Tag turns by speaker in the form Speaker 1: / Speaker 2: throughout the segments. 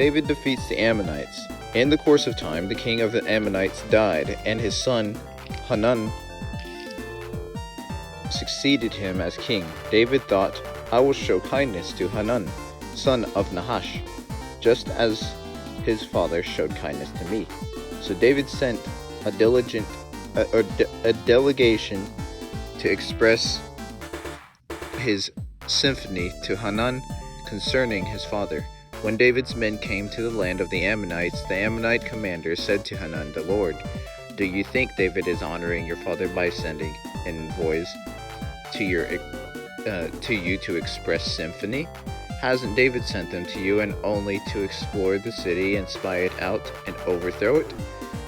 Speaker 1: David defeats the Ammonites. In the course of time, the king of the Ammonites died, and his son Hanun succeeded him as king. David thought, I will show kindness to Hanun, son of Nahash, just as his father showed kindness to me. So David sent a delegation to express his sympathy to Hanun concerning his father. When David's men came to the land of the Ammonites, the Ammonite commander said to Hanun the Lord, Do you think David is honoring your father by sending envoys to you to express sympathy? Hasn't David sent them to you and only to explore the city and spy it out and overthrow it?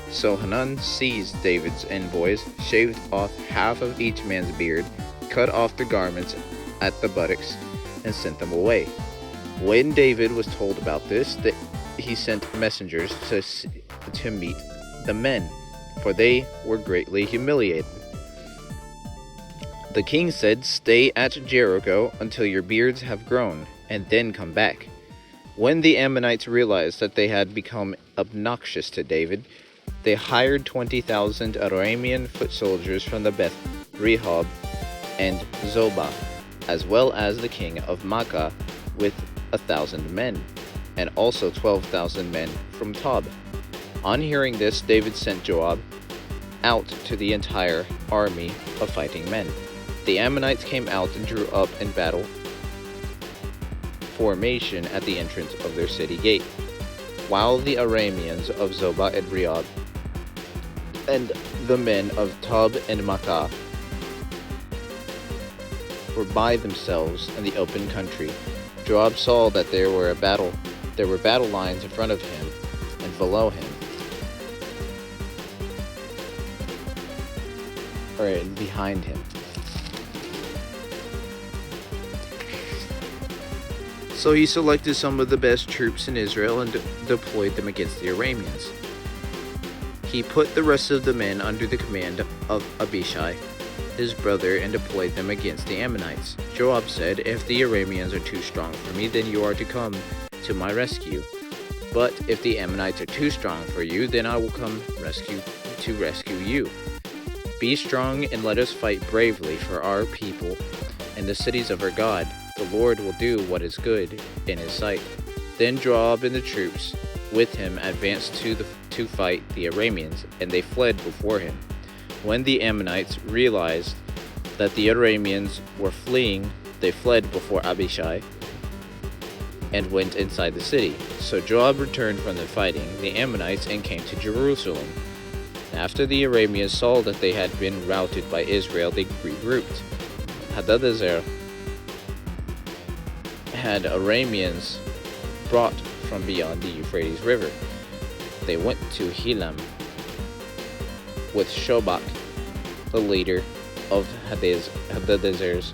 Speaker 1: So Hanun seized David's envoys, shaved off half of each man's beard, cut off their garments at the buttocks, and sent them away. When David was told about this, he sent messengers to meet the men, for they were greatly humiliated. The king said, Stay at Jericho until your beards have grown, and then come back. When the Ammonites realized that they had become obnoxious to David, they hired 20,000 Aramean foot soldiers from the Beth Rehob and Zobah, as well as the king of Makkah with 1,000 men, and also 12,000 men from Tob. On hearing this, David sent Joab out to the entire army of fighting men. The Ammonites came out and drew up in battle formation at the entrance of their city gate, while the Arameans of Zobah and Rehob and the men of Tob and Makkah were by themselves in the open country. Joab saw that there were battle lines in front of him and below him, or behind him. So he selected some of the best troops in Israel and deployed them against the Arameans. He put the rest of the men under the command of Abishai, his brother, and deployed them against the Ammonites. Joab said, If the Arameans are too strong for me, then you are to come to my rescue. But if the Ammonites are too strong for you, then I will come to rescue you. Be strong and let us fight bravely for our people and the cities of our God. The Lord will do what is good in his sight. Then Joab and the troops with him advanced to fight the Arameans, and they fled before him. When the Ammonites realized that the Arameans were fleeing, they fled before Abishai and went inside the city. So Joab returned from the fighting the Ammonites and came to Jerusalem. After the Arameans saw that they had been routed by Israel, they regrouped. Hadadezer had Arameans brought from beyond the Euphrates River. They went to Helam with Shobach, the leader of Hadadezer's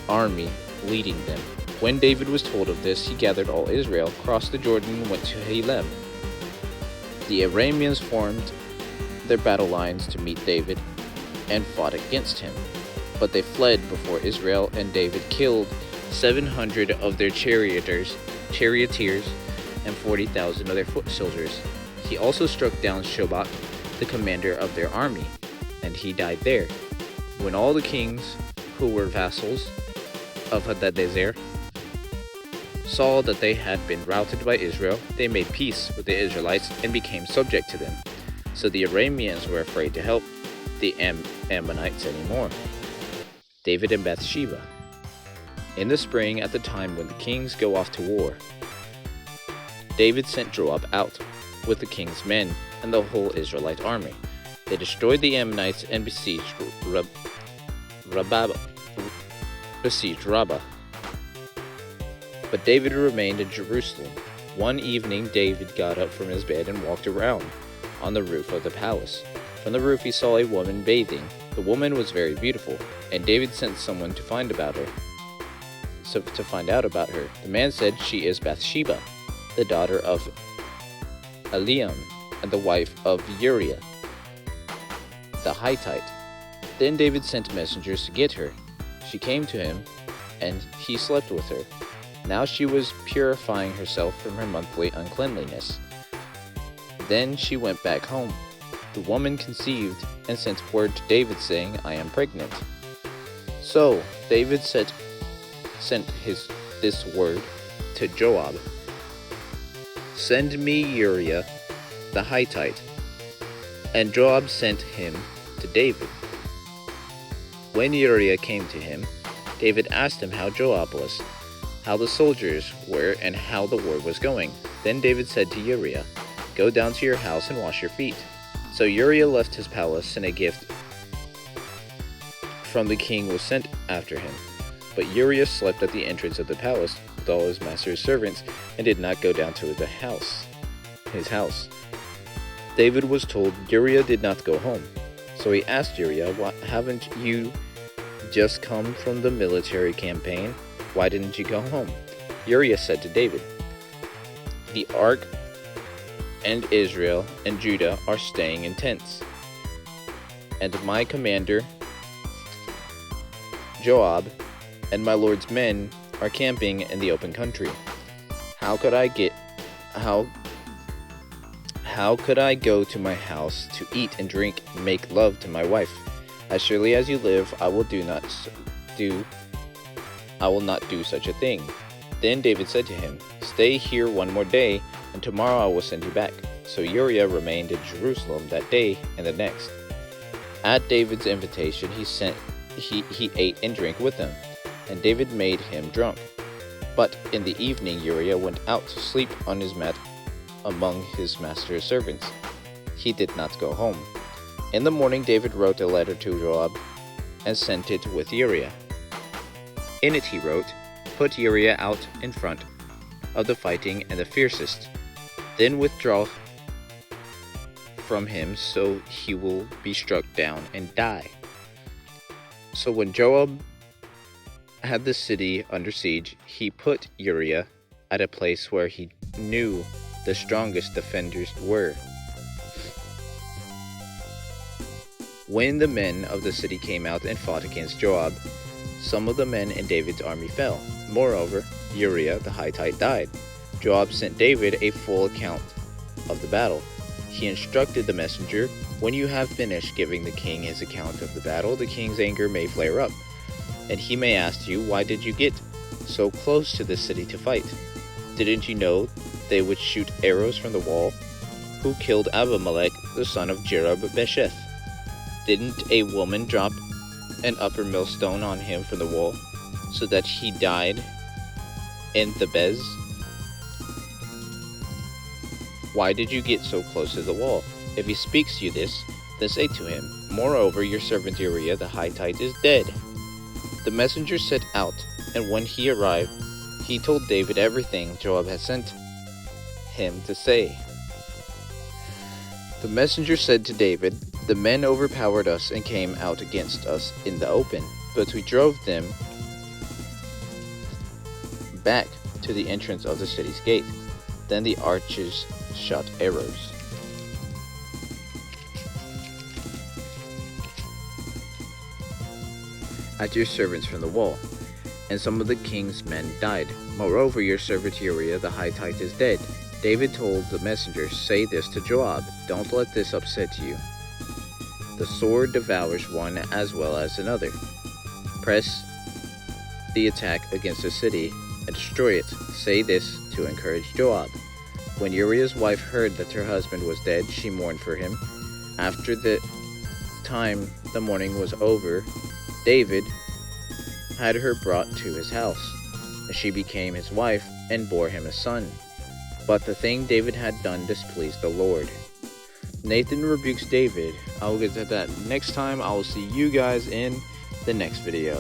Speaker 1: army, leading them. When David was told of this, he gathered all Israel, crossed the Jordan, and went to Helam. The Arameans formed their battle lines to meet David and fought against him. But they fled before Israel, and David killed 700 of their charioteers, and 40,000 of their foot soldiers. He also struck down Shobach, the commander of their army, and he died there. When all the kings who were vassals of Hadadezer saw that they had been routed by Israel, they made peace with the Israelites and became subject to them. So the Arameans were afraid to help the Ammonites anymore. David and Bathsheba. In the spring, at the time when the kings go off to war, David sent Joab out with the king's men and the whole Israelite army. They destroyed the Ammonites and besieged Rabbah. But David remained in Jerusalem. One evening, David got up from his bed and walked around on the roof of the palace. From the roof, he saw a woman bathing. The woman was very beautiful, and David sent someone to find out about her. The man said, She is Bathsheba, the daughter of Eliam, and the wife of Uriah the Hittite. Then David sent messengers to get her. She came to him, and he slept with her. Now she was purifying herself from her monthly uncleanliness. Then she went back home. The woman conceived and sent word to David, saying, I am pregnant. So David sent this word to Joab, Send me Uriah the Hittite. And Joab sent him to David. When Uriah came to him, David asked him how Joab was, how the soldiers were, and how the war was going. Then David said to Uriah, Go down to your house and wash your feet. So Uriah left his palace, and a gift from the king was sent after him. But Uriah slept at the entrance of the palace with all his master's servants, and did not go down to his house. David was told Uriah did not go home. So he asked Uriah, Haven't you just come from the military campaign? Why didn't you go home? Uriah said to David, The ark and Israel and Judah are staying in tents, and my commander Joab and my lord's men are camping in the open country. How could I go to my house to eat and drink and make love to my wife? As surely as you live, I will not do such a thing. Then David said to him, Stay here one more day, and tomorrow I will send you back. So Uriah remained in Jerusalem that day and the next. At David's invitation, he ate and drank with them, and David made him drunk. But in the evening Uriah went out to sleep on his mat among his master's servants. He did not go home. In the morning David wrote a letter to Joab and sent it with Uriah. In it he wrote, Put Uriah out in front of the fighting and the fiercest, then withdraw from him, so he will be struck down and die. So when Joab had the city under siege, he put Uriah at a place where he knew the strongest defenders were. When the men of the city came out and fought against Joab, some of the men in David's army fell. Moreover, Uriah the Hittite died. Joab sent David a full account of the battle. He instructed the messenger, When you have finished giving the king his account of the battle, the king's anger may flare up, and he may ask you, Why did you get so close to the city to fight? Didn't you know they would shoot arrows from the wall? Who killed Abimelech, the son of Jerub-Besheth? Didn't a woman drop an upper millstone on him from the wall, so that he died in Thebez? Why did you get so close to the wall? If he speaks to you this, then say to him, Moreover, your servant Uriah the Hittite is dead. The messenger set out, and when he arrived, he told David everything Joab had sent him to say. The messenger said to David, The men overpowered us and came out against us in the open, but we drove them back to the entrance of the city's gate. Then the archers shot arrows. At your servants from the wall, and some of the king's men died. Moreover, your servant Uriah the Hittite is dead. David told the messenger, Say this to Joab, Don't let this upset you. The sword devours one as well as another. Press the attack against the city and destroy it. Say this to encourage Joab. When Uriah's wife heard that her husband was dead, she mourned for him. After the time the mourning was over, David had her brought to his house, and she became his wife and bore him a son. But the thing David had done displeased the Lord. Nathan rebukes David. I will get to that next time. I will see you guys in the next video.